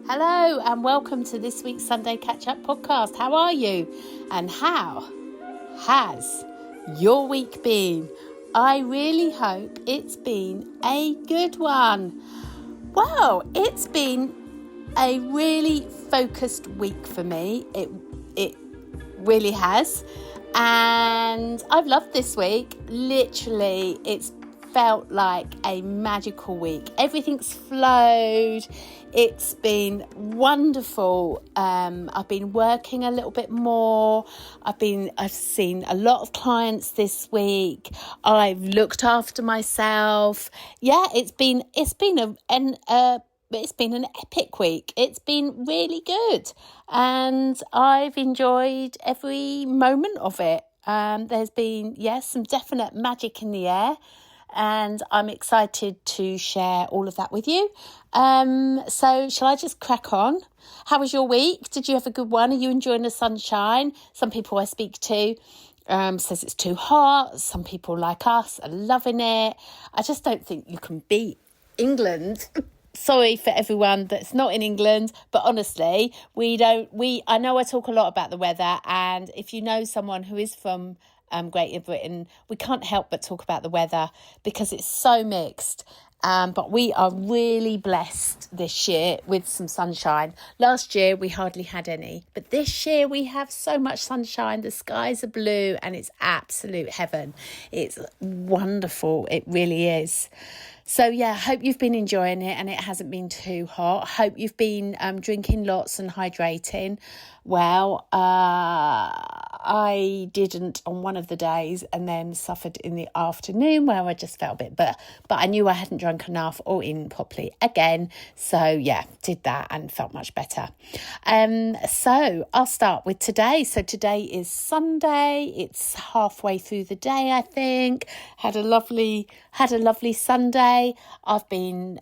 Hello and welcome to this week's Sunday Catchup podcast. How are you? And how has your week been? I really hope it's been a good one. Well, it's been a really focused week for me. It really has. And I've loved this week. Literally, it's felt like a magical week. Everything's flowed. It's been wonderful. I've been working a little bit more. I've seen a lot of clients this week. I've looked after myself. Yeah, it's been an epic week. It's been really good, and I've enjoyed every moment of it. There's been some definite magic in the air. And I'm excited to share all of that with you. So shall I just crack on? How was your week? Did you have a good one? Are you enjoying the sunshine? Some people I speak to says it's too hot. Some people like us are loving it. I just don't think you can beat England. Sorry for everyone that's not in England, but honestly, I know I talk a lot about the weather, and if you know someone who is from Great Britain, we can't help but talk about the weather because it's so mixed. But we are really blessed this year with some sunshine. Last year we hardly had any, but this year we have so much sunshine. The skies are blue and it's absolute heaven. It's wonderful. It really is. So yeah, hope you've been enjoying it and it hasn't been too hot. Hope you've been drinking lots and hydrating. Well, I didn't on one of the days and then suffered in the afternoon where I just felt a bit, but I knew I hadn't drunk enough or eaten properly again. So yeah, did that and felt much better. So I'll start with today. So today is Sunday. It's halfway through the day, I think. Had a lovely Sunday. I've been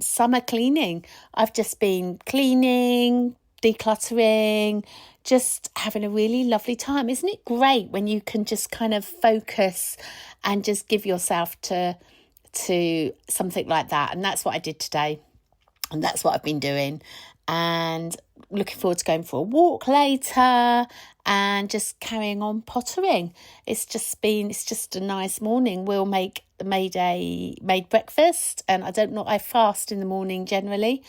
summer cleaning. I've just been cleaning, decluttering, just having a really lovely time. Isn't it great when you can just kind of focus and just give yourself to something like that? And that's what I did today, and that's what I've been doing, and looking forward to going for a walk later and just carrying on pottering. It's just a nice morning. We'll made breakfast, and I don't know, I fast in the morning generally,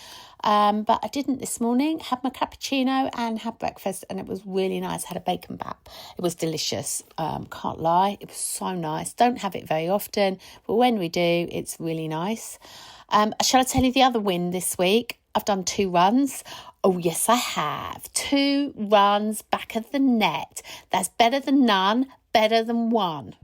but I didn't this morning. Had my cappuccino and had breakfast, and it was really nice. I had a bacon bap. It was delicious. Can't lie, it was so nice. Don't have it very often, but when we do, it's really nice. Shall I tell you the other win this week? I've done 2 runs. Oh, yes, I have. 2 runs back of the net. That's better than none, better than 1.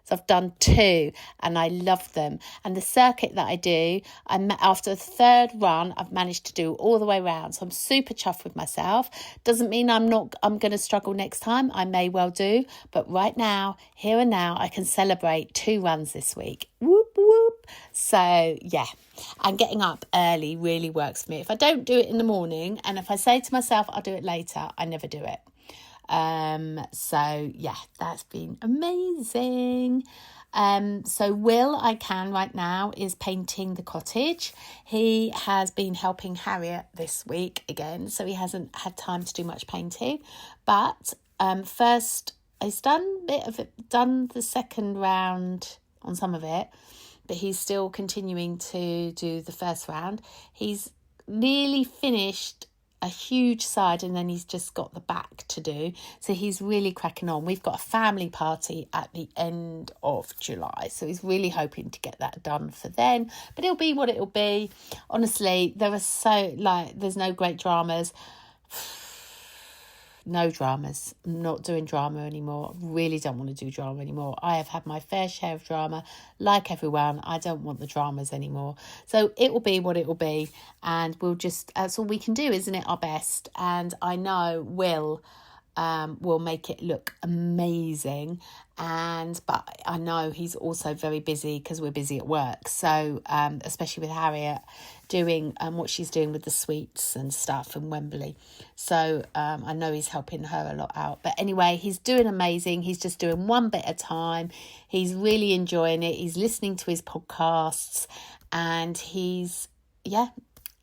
So I've done 2 and I love them. And the circuit that I do, after the 3rd run, I've managed to do all the way around. So I'm super chuffed with myself. Doesn't mean I'm going to struggle next time. I may well do. But right now, here and now, I can celebrate 2 runs this week. Whoop, whoop. So yeah, and getting up early really works for me. If I don't do it in the morning, and if I say to myself, I'll do it later, I never do it. So yeah, that's been amazing. So Will, right now, is painting the cottage. He has been helping Harriet this week again, so he hasn't had time to do much painting. But first, he's done the second round on some of it, but he's still continuing to do the first round. He's nearly finished a huge side, and then he's just got the back to do, so he's really cracking on. We've got a family party at the end of July, so he's really hoping to get that done for then, but it'll be what it'll be. Honestly, there's no great dramas. No dramas. I'm not doing drama anymore. Really don't want to do drama anymore. I have had my fair share of drama. Like everyone, I don't want the dramas anymore. So it will be what it will be. And that's all we can do, isn't it? Our best. And I know Will make it look amazing. But I know he's also very busy because we're busy at work. So especially with Harriet doing what she's doing with the sweets and stuff in Wembley. So I know he's helping her a lot out. But anyway, he's doing amazing. He's just doing one bit at a time. He's really enjoying it. He's listening to his podcasts, and he's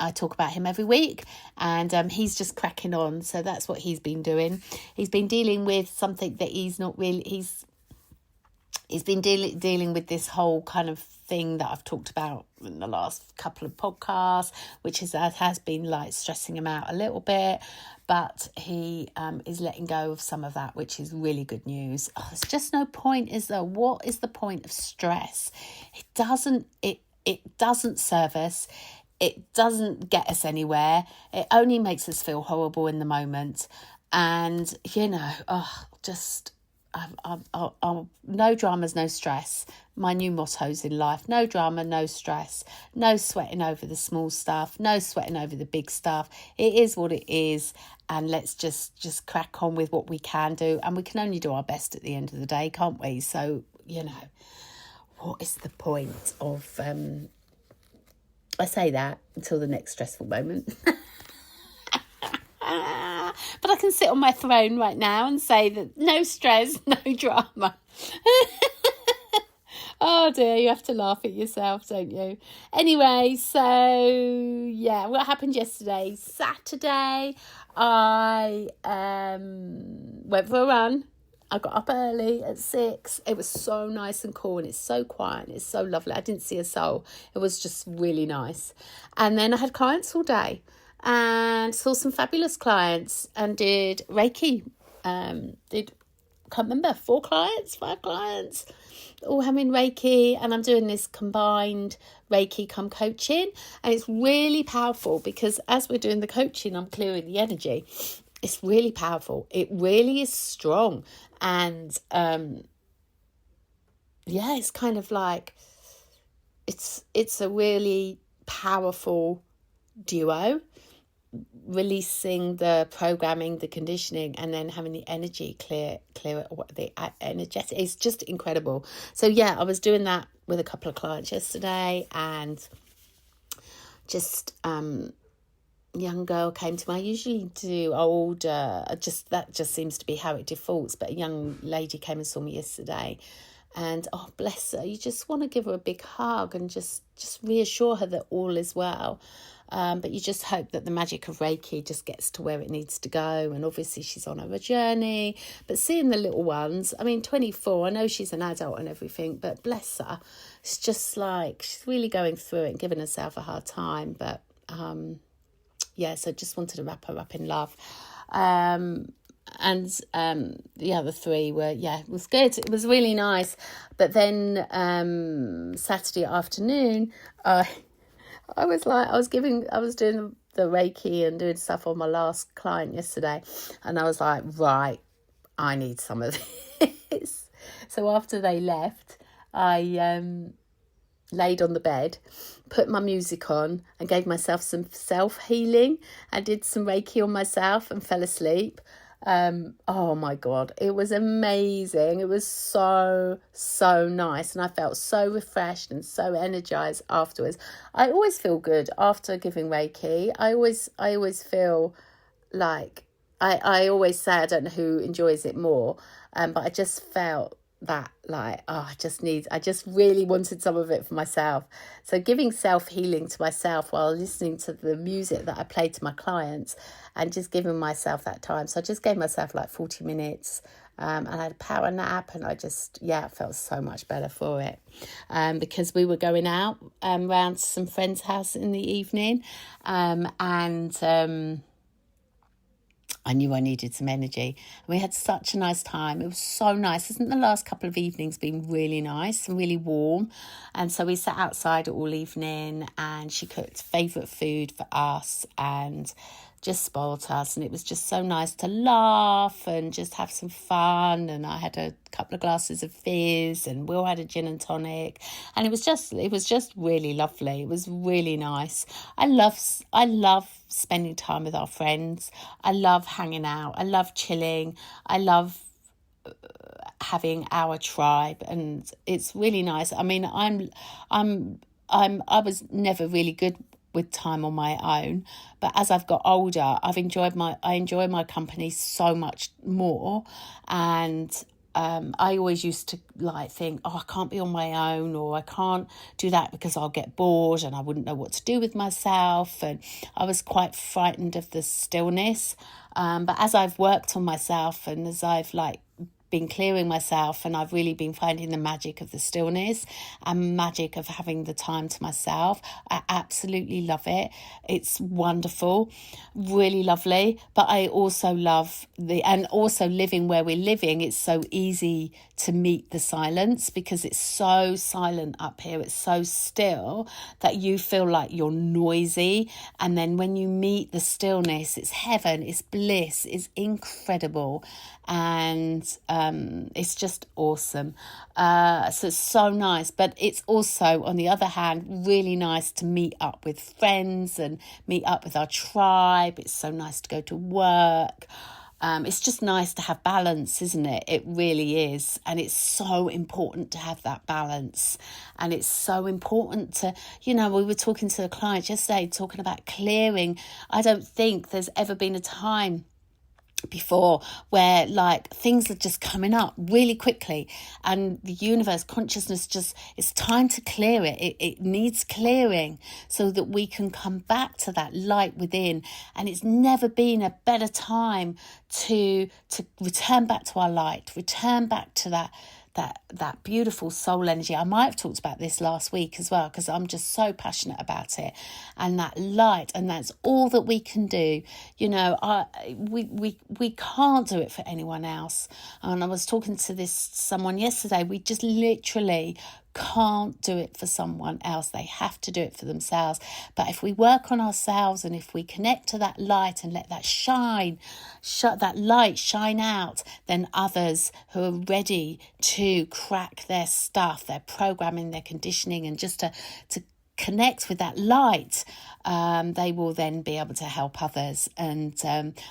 I talk about him every week, and he's just cracking on. So that's what he's been doing. He's been dealing with something that he's not really, he's been dealing with this whole kind of thing that I've talked about in the last couple of podcasts, which has been like stressing him out a little bit, but he is letting go of some of that, which is really good news. There's just no point, is there? What is the point of stress? It doesn't serve us. It doesn't get us anywhere. It only makes us feel horrible in the moment. And, no dramas, no stress. My new mottos in life: no drama, no stress, no sweating over the small stuff, no sweating over the big stuff. It is what it is, and let's just crack on with what we can do. And we can only do our best at the end of the day, can't we? So, what is the point of I say that until the next stressful moment. But I can sit on my throne right now and say that no stress, no drama. Oh dear, you have to laugh at yourself, don't you? Anyway, so yeah, what happened yesterday? Saturday, I went for a run. I got up early at 6. It was so nice and cool, and it's so quiet and it's so lovely. I didn't see a soul. It was just really nice. And then I had clients all day and saw some fabulous clients and did Reiki. Can't remember, 4 clients, 5 clients, all having Reiki. And I'm doing this combined Reiki come coaching. And it's really powerful because as we're doing the coaching, I'm clearing the energy. It's really powerful. It really is strong. And it's kind of like, it's a really powerful duo, releasing the programming, the conditioning, and then having the energy clear the energetic. It's just incredible. So yeah, I was doing that with a couple of clients yesterday, and just young girl came to me. I usually do older, that just seems to be how it defaults, but a young lady came and saw me yesterday, and oh bless her, you just want to give her a big hug and just reassure her that all is well. But you just hope that the magic of Reiki just gets to where it needs to go. And obviously she's on her journey. But seeing the little ones, 24, I know she's an adult and everything, but bless her. It's just like she's really going through it and giving herself a hard time. But so just wanted to wrap her up in love. And the other 3 were, it was good. It was really nice. But then Saturday afternoon, I was doing the Reiki and doing stuff on my last client yesterday, and I was like, right, I need some of this. So after they left, I laid on the bed, put my music on, and gave myself some self-healing. I did some Reiki on myself and fell asleep. Oh my God, it was amazing. It was so nice, and I felt so refreshed and so energized afterwards. I always feel good after giving Reiki. I always feel like I always say, I don't know who enjoys it more, but I just felt that I just really wanted some of it for myself. So giving self-healing to myself while listening to the music that I played to my clients, and just giving myself that time. So I just gave myself 40 minutes, and I had a power nap, and I felt so much better for it, because we were going out round to some friend's house in the evening, and I knew I needed some energy. And we had such a nice time. It was so nice. Isn't the last couple of evenings been really nice and really warm? And so we sat outside all evening, and she cooked favourite food for us and just spoilt us. And it was just so nice to laugh and just have some fun. And I had a couple of glasses of fizz, and Will had a gin and tonic. And it was just really lovely. It was really nice. I love spending time with our friends. I love hanging out. I love chilling. I love having our tribe, and it's really nice. I was never really good with time on my own, but as I've got older, I enjoy my company so much more, and I always used to think, I can't be on my own, or I can't do that because I'll get bored and I wouldn't know what to do with myself. And I was quite frightened of the stillness. But as I've worked on myself and as I've been clearing myself, and I've really been finding the magic of the stillness and magic of having the time to myself. I absolutely love it. It's wonderful, really lovely. But I also love and also living where we're living, it's so easy to meet the silence because it's so silent up here. It's so still that you feel like you're noisy. And then when you meet the stillness, it's heaven, it's bliss, it's incredible. And it's just awesome. So it's so nice. But it's also, on the other hand, really nice to meet up with friends and meet up with our tribe. It's so nice to go to work. It's just nice to have balance, isn't it? It really is. And it's so important to have that balance. And it's so important to, we were talking to the client yesterday, talking about clearing. I don't think there's ever been a time before where things are just coming up really quickly, and the universe consciousness it's time to clear it. It needs clearing so that we can come back to that light within. And it's never been a better time to return back to our light, return back to that beautiful soul energy. I might have talked about this last week as well, because I'm just so passionate about it, and that light, and that's all that we can do. We can't do it for anyone else. And I was talking to someone yesterday. We just literally can't do it for someone else. They have to do it for themselves. But if we work on ourselves, and if we connect to that light and let that that light shine out, then others who are ready to crack their stuff, their programming, their conditioning, and just to connect with that light, they will then be able to help others. And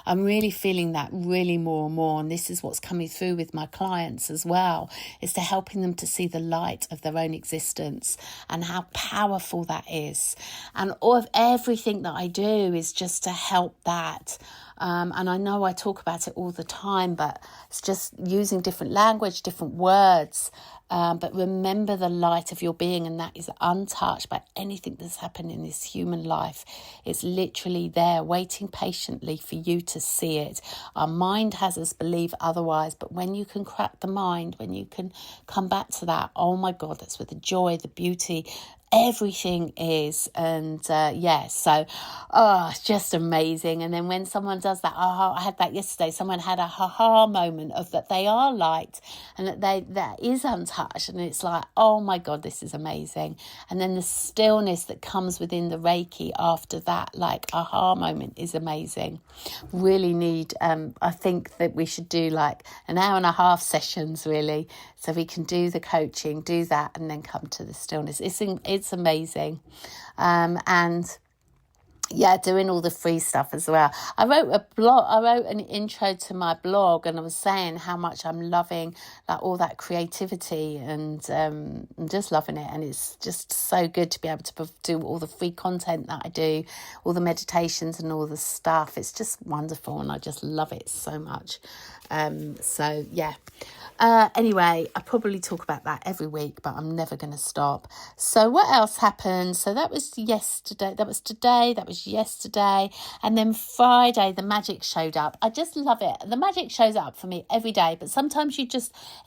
I'm really feeling that really more and more. And this is what's coming through with my clients as well, is to helping them to see the light of their own existence and how powerful that is. And all of everything that I do is just to help that. And I know I talk about it all the time, but it's just using different language, different words. But remember the light of your being, and that is untouched by anything that's happened in this human life. It's literally there, waiting patiently for you to see it. Our mind has us believe otherwise, but when you can crack the mind, when you can come back to that, oh my God, that's where the joy, the beauty, everything is. And so it's just amazing. And then when someone does that, I had that yesterday, someone had a ha moment of that they are light and that is untouched, and it's like, oh my God, this is amazing. And then the stillness that comes within the Reiki after that aha moment is amazing. Really need I think that we should do an hour and a half sessions, really, so we can do the coaching, do that, and then come to the stillness. It's amazing. Doing all the free stuff as well. I wrote an intro to my blog, and I was saying how much I'm loving all that creativity, and I'm just loving it. And it's just so good to be able to do all the free content that I do, all the meditations and all the stuff. It's just wonderful, and I just love it so much. Anyway, I probably talk about that every week, but I'm never going to stop. So what else happened? So that was yesterday, that was today, that was yesterday. And then Friday, the magic showed up. I just love it. The magic shows up for me every day, but sometimes it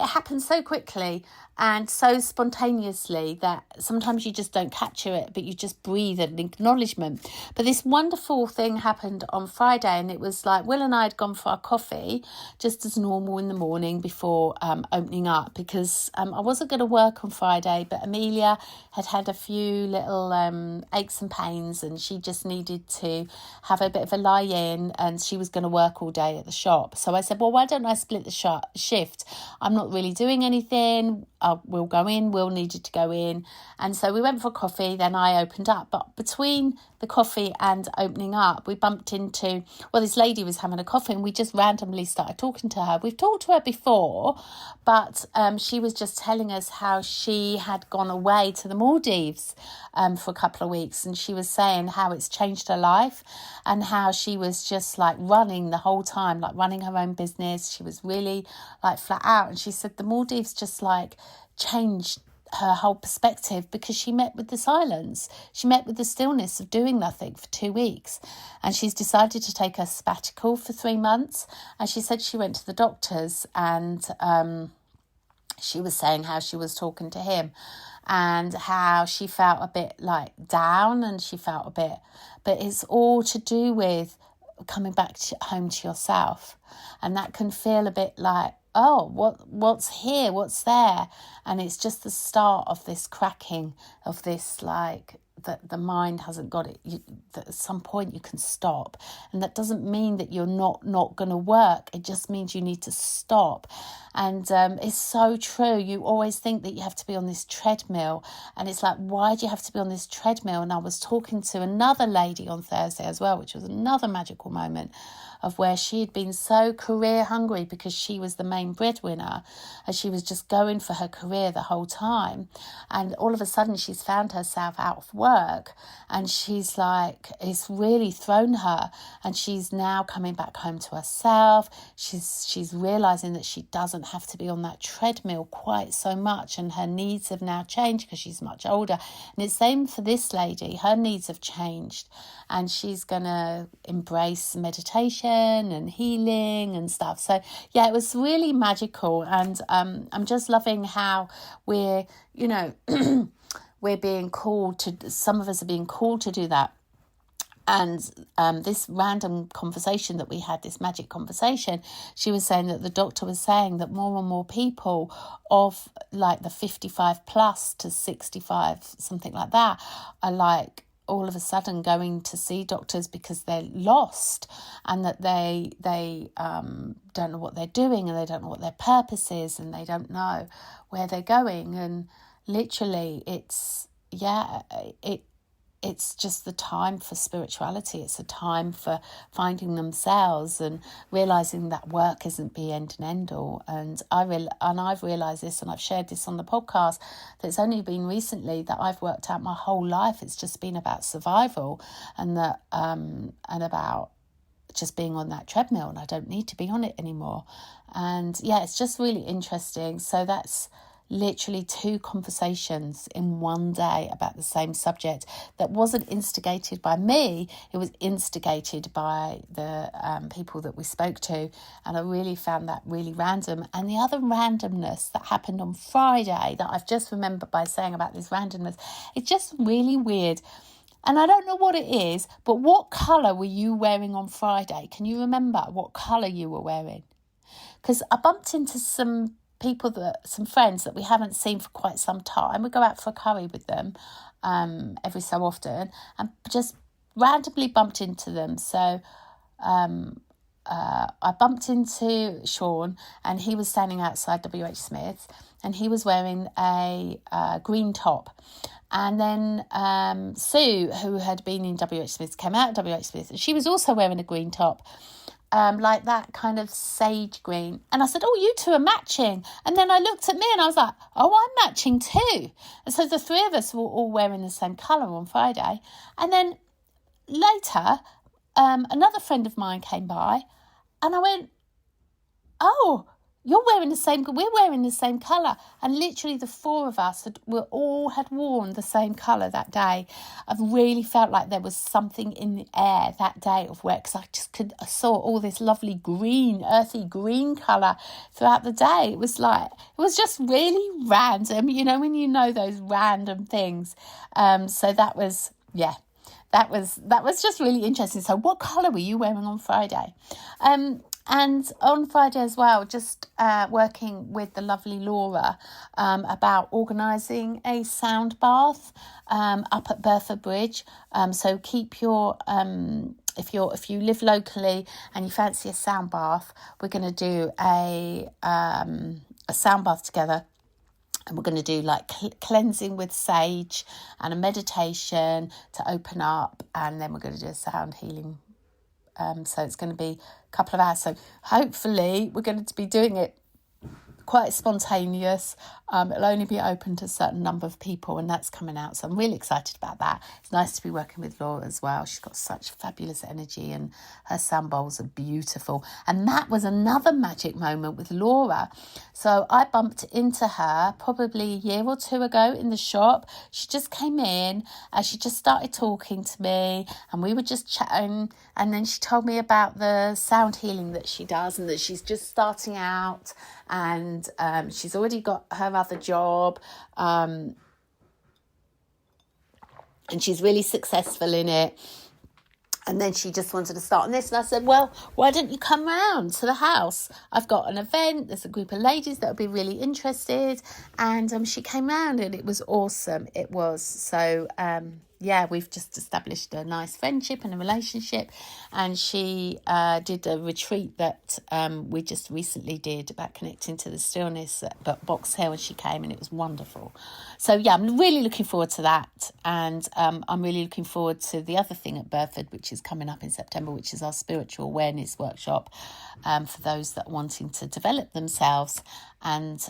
happens so quickly and so spontaneously that sometimes you just don't capture it, but you just breathe an acknowledgement. But this wonderful thing happened on Friday, and it was Will and I had gone for our coffee just as normal in the morning before opening up, because I wasn't going to work on Friday, but Amelia had a few little aches and pains, and she just needed to have a bit of a lie in, and she was going to work all day at the shop. So I said, well, why don't I split the shift? I'm not really doing anything. We'll go in. Will needed to go in. And so we went for coffee. Then I opened up. But between the coffee and opening up, we bumped into, this lady was having a coffee, and we just randomly started talking to her. We've talked to her before, But she was just telling us how she had gone away to the Maldives for a couple of weeks, and she was saying how it's changed her life and how she was just like running the whole time, like running her own business. She was really like flat out, and she said the Maldives just like changed her whole perspective because she met with the silence. She met with the stillness of doing nothing for 2 weeks, and she's decided to take a sabbatical for 3 months. And she said she went to the doctors, and she was saying how she was talking to him and how she felt a bit like down, and she felt a bit, but it's all to do with coming back home to yourself. And that can feel a bit like, oh, what's here, what's there? And it's just the start of this cracking of this, like, that the mind hasn't got it. That at some point you can stop, and that doesn't mean that you're not going to work. It just means you need to stop. And it's so true. You always think that you have to be on this treadmill, and it's like, why do you have to be on this treadmill? And I was talking to another lady on Thursday as well, which was another magical moment of where she had been so career hungry because she was the main breadwinner, and she was just going for her career the whole time. And all of a sudden she's found herself out of work, and she's like, it's really thrown her, and she's now coming back home to herself. She's realising that she doesn't have to be on that treadmill quite so much, and her needs have now changed because she's much older. And it's the same for this lady. Her needs have changed, and she's going to embrace meditation and healing and stuff. So yeah, it was really magical. And I'm just loving how we're, we're being called to, some of us are being called to do that. And this random conversation that we had, this magic conversation, she was saying that the doctor was saying that more and more people of like the 55 plus to 65, something like that, are like all of a sudden going to see doctors because they're lost, and that they don't know what they're doing, and they don't know what their purpose is, and they don't know where they're going. And literally it's just the time for spirituality. It's a time for finding themselves and realising that work isn't the end and end all. And I've realised this, and I've shared this on the podcast, that it's only been recently that I've worked out my whole life. It's just been about survival, and that and about just being on that treadmill, and I don't need to be on it anymore. And yeah, it's just really interesting. So that's literally 2 conversations in one day about the same subject that wasn't instigated by me. It was instigated by the people that we spoke to, and I really found that really random. And the other randomness that happened on Friday that I've just remembered by saying about this randomness, it's just really weird. And I don't know what it is, but what colour were you wearing on Friday? Can you remember what colour you were wearing? Because I bumped into some friends that we haven't seen for quite some time. We go out for a curry with them every so often, and just randomly bumped into them. So I bumped into Sean, and he was standing outside WH Smith's, and he was wearing a green top. And then Sue, who had been in WH Smith's, came out of WH Smith's, and she was also wearing a green top. Like that kind of sage green. And I said, oh, you two are matching. And then I looked at me and I was like, oh, I'm matching too. And so the 3 of us were all wearing the same colour on Friday. And then later, another friend of mine came by, and I went, oh, we're wearing the same colour. And literally the 4 of us had worn the same colour that day. I've really felt like there was something in the air that day of work, because I saw all this lovely green, earthy green colour throughout the day. It was just really random, when you know those random things. So that was just really interesting. So what colour were you wearing on Friday? And on Friday as well, just working with the lovely Laura about organising a sound bath up at Bertha Bridge. So keep your if you live locally and you fancy a sound bath, we're going to do a sound bath together. And we're going to do like cleansing with sage and a meditation to open up, and then we're going to do a sound healing. So it's going to be a couple of hours. So hopefully we're going to be doing it quite spontaneous. It'll only be open to a certain number of people, and that's coming out. So I'm really excited about that. It's nice to be working with Laura as well. She's got such fabulous energy, and her sound bowls are beautiful. And that was another magic moment with Laura. So I bumped into her probably a year or two ago in the shop. She just came in and she just started talking to me, and we were just chatting. And then she told me about the sound healing that she does, and that she's just starting out, and she's already got her other job, and she's really successful in it. And then she just wanted to start on this. And I said, well, why don't you come round to the house? I've got an event. There's a group of ladies that will be really interested. And she came round, and it was awesome. It was. So, we've just established a nice friendship and a relationship. And she did a retreat that we just recently did about connecting to the stillness at Box Hill, and she came, and it was wonderful. So, I'm really looking forward to that. And I'm really looking forward to the other thing at Burford, which is coming up in September, which is our spiritual awareness workshop for those that are wanting to develop themselves and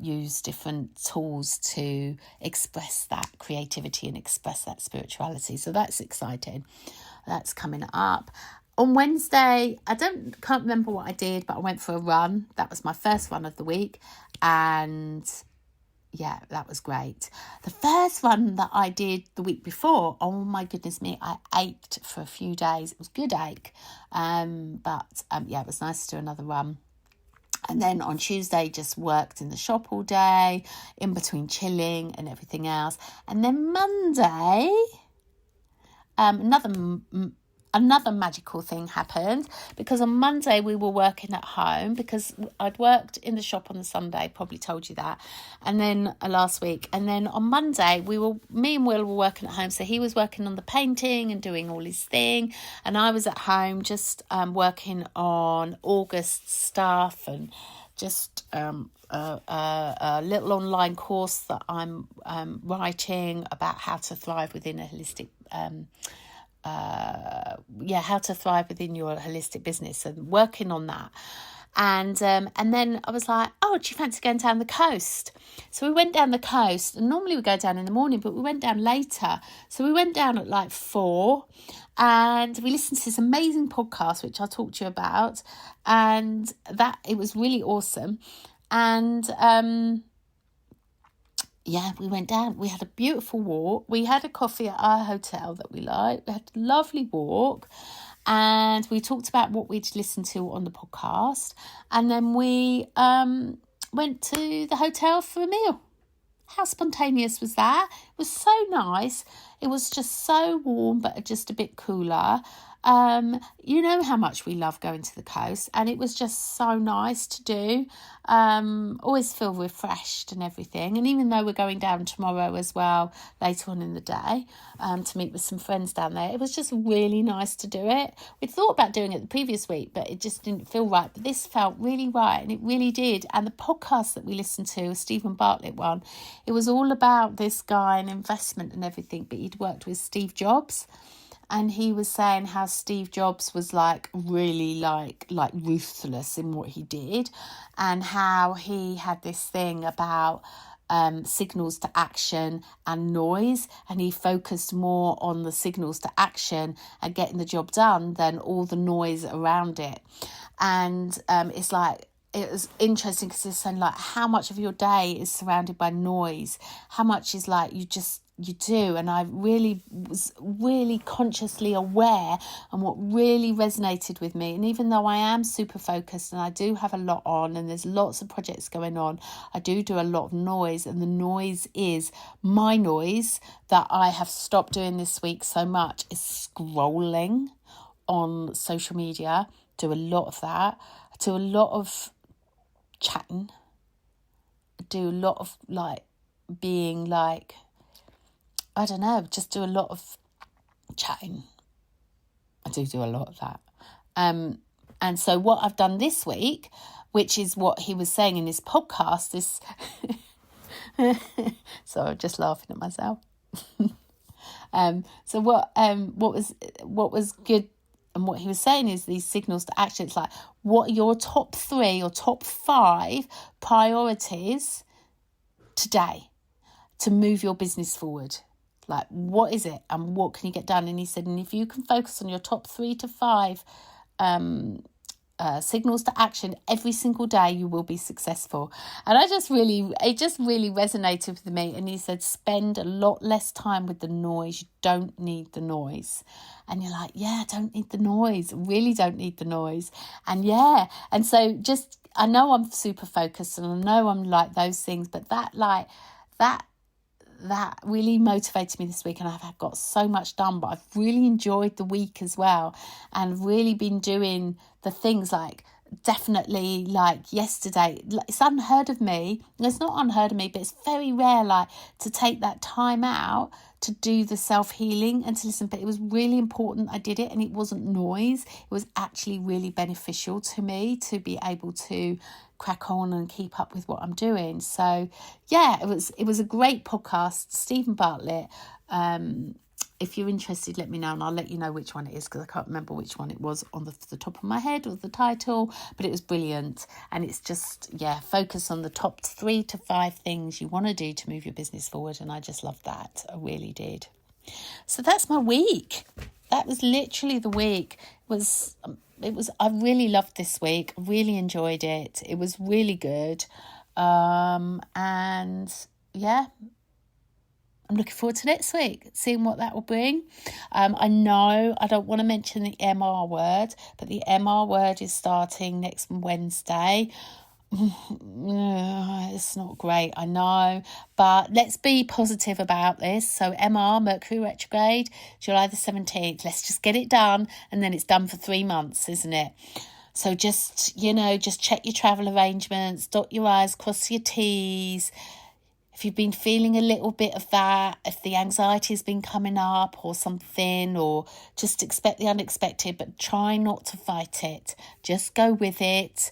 use different tools to express that creativity and express that spirituality. So that's exciting. That's coming up. On Wednesday, can't remember what I did, but I went for a run. That was my first run of the week. And yeah, that was great. The first one that I did the week before, oh my goodness me, I ached for a few days. It was a good ache. But it was nice to do another run. And then on Tuesday, just worked in the shop all day, in between chilling and everything else. And then Monday, another magical thing happened, because on Monday we were working at home, because I'd worked in the shop on the Sunday, probably told you that, and then last week. And then on Monday, me and Will were working at home. So he was working on the painting and doing all his thing, and I was at home just working on August's stuff, and just a little online course that I'm writing about how to thrive within a holistic how to thrive within your holistic business, and working on that. And then I was like, oh, do you fancy going down the coast? So we went down the coast, and normally we go down in the morning, but we went down later. So we went down at like 4, and we listened to this amazing podcast, which I'll talk to you about, and that it was really awesome. And we went down. We had a beautiful walk. We had a coffee at our hotel that we liked. We had a lovely walk. And we talked about what we'd listened to on the podcast. And then we went to the hotel for a meal. How spontaneous was that? It was so nice. It was just so warm, but just a bit cooler. You know how much we love going to the coast, and it was just so nice to do. Always feel refreshed and everything. And even though we're going down tomorrow as well, later on in the day, to meet with some friends down there, it was just really nice to do it. We'd thought about doing it the previous week, but it just didn't feel right. But this felt really right, and it really did. And the podcast that we listened to, a Stephen Bartlett one, it was all about this guy and investment and everything, but he'd worked with Steve Jobs. And he was saying how Steve Jobs was really ruthless in what he did, and how he had this thing about signals to action and noise, and he focused more on the signals to action and getting the job done than all the noise around it. And it was interesting, because it's saying how much of your day is surrounded by noise, how much is you do. And I really was really consciously aware, and what really resonated with me. And even though I am super focused and I do have a lot on, and there's lots of projects going on, I do a lot of noise, and the noise is my noise that I have stopped doing this week so much is scrolling on social media. Do a lot of that. I do a lot of chatting. I do a lot of being I don't know, just do a lot of chatting. I do a lot of that. And so what I've done this week, which is what he was saying in his podcast, is... so I'm just laughing at myself. So what was good And what he was saying is these signals to action. It's like, what are your top 3 or top 5 priorities today to move your business forward? Like, what is it and what can you get done? And he said, and if you can focus on your top 3 to 5 signals to action every single day, you will be successful. And it just really resonated with me. And he said, spend a lot less time with the noise. You don't need the noise. And you're like, yeah, I don't need the noise. I really don't need the noise. And and so just, I know I'm super focused and I know I'm like those things, but that really motivated me this week, and I've got so much done. But I've really enjoyed the week as well, and really been doing the things like, definitely, like yesterday, it's unheard of me. It's not unheard of me, but it's very rare, like, to take that time out to do the self-healing and to listen. But it was really important I did it, and it wasn't noise. It was actually really beneficial to me to be able to crack on and keep up with what I'm doing. So it was a great podcast. Stephen Bartlett, if you're interested, let me know and I'll let you know which one it is, because I can't remember which one it was on the top of my head or the title, but it was brilliant. And it's just, focus on the top 3 to 5 things you want to do to move your business forward. And I just loved that. I really did. So that's my week. That was literally the week. I really loved this week. I really enjoyed it. It was really good. I'm looking forward to next week, seeing what that will bring. I know I don't want to mention the MR word, but the MR word is starting next Wednesday. It's not great, I know, but let's be positive about this. So MR, Mercury retrograde, July the 17th. Let's just get it done, and then it's done for 3 months, isn't it? So just check your travel arrangements, dot your I's, cross your T's. If you've been feeling a little bit of that, if the anxiety has been coming up or something, or just expect the unexpected, but try not to fight it. Just go with it.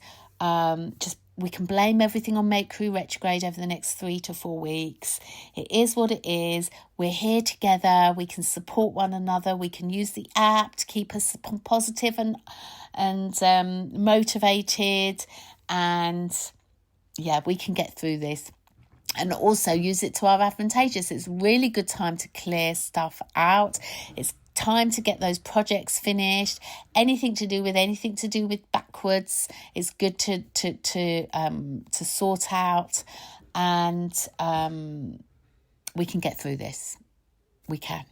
We can blame everything on Mercury retrograde over the next 3 to 4 weeks. It is what it is. We're here together. We can support one another. We can use the app to keep us positive and motivated. And we can get through this. And also use it to our advantageous. It's a really good time to clear stuff out. It's time to get those projects finished. Anything to do with backwards is good to sort out, and we can get through this. We can.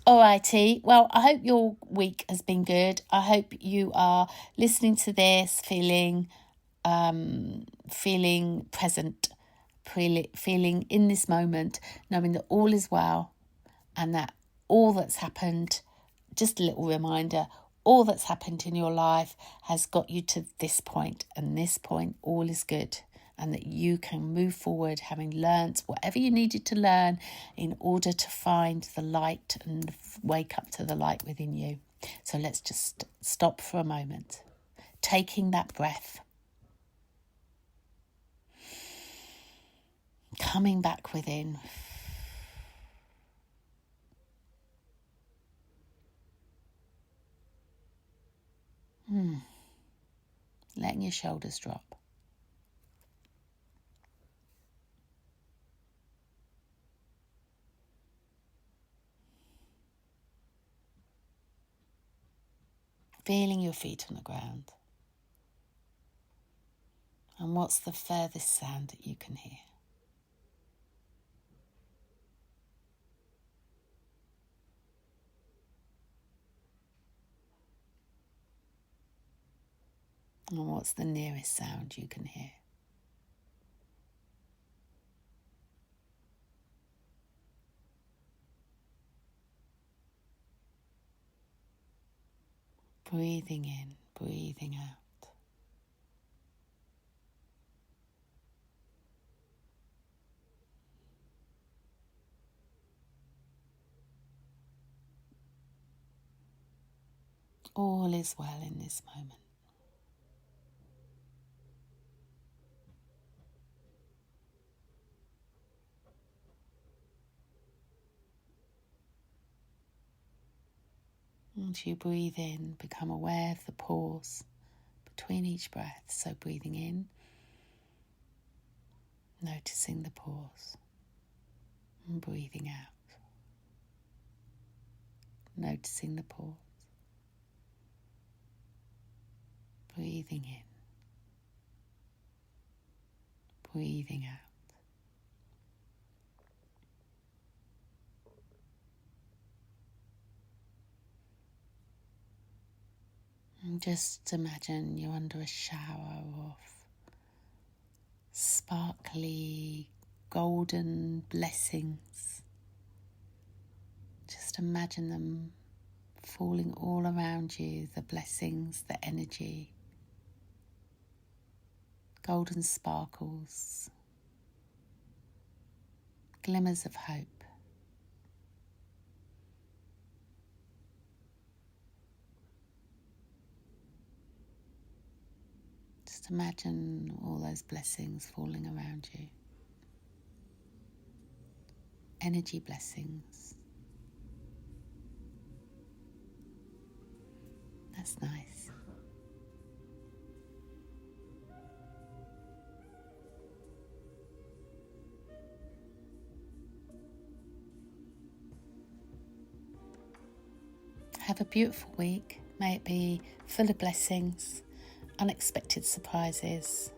Alrighty. Well, I hope your week has been good. I hope you are listening to this feeling present, feeling in this moment, knowing that all is well, and that all that's happened, just a little reminder, all that's happened in your life has got you to this point, and this point all is good, and that you can move forward having learnt whatever you needed to learn in order to find the light and wake up to the light within you. So let's just stop for a moment, taking that breath, coming back within. Letting your shoulders drop. Feeling your feet on the ground. And what's the furthest sound that you can hear? And what's the nearest sound you can hear? Breathing in, breathing out. All is well in this moment. As you breathe in, become aware of the pause between each breath. So breathing in, noticing the pause, and breathing out, noticing the pause, breathing in, breathing out. And just imagine you're under a shower of sparkly, golden blessings. Just imagine them falling all around you, the blessings, the energy, golden sparkles, glimmers of hope. Just imagine all those blessings falling around you. Energy blessings. That's nice. Have a beautiful week. May it be full of blessings, unexpected surprises,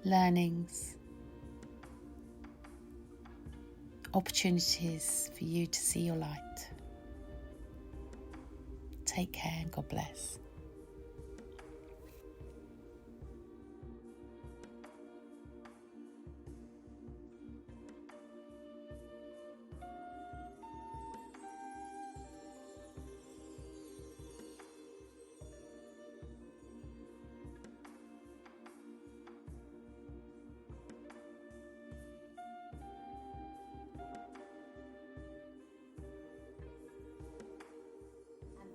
learnings, opportunities for you to see your light. Take care and God bless.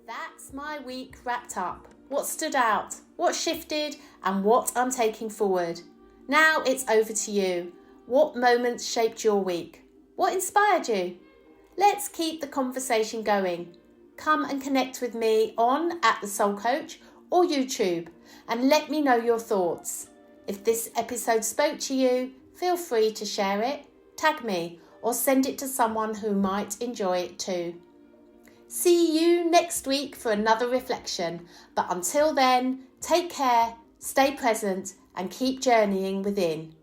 That's my week wrapped up. What stood out, what shifted, and what I'm taking forward. Now it's over to you. What moments shaped your week? What inspired you? Let's keep the conversation going. Come and connect with me on @thesoulcoach or YouTube and let me know your thoughts. If this episode spoke to you, feel free to share it, tag me, or send it to someone who might enjoy it too. See you next week for another reflection. But until then, take care, stay present, and keep journeying within.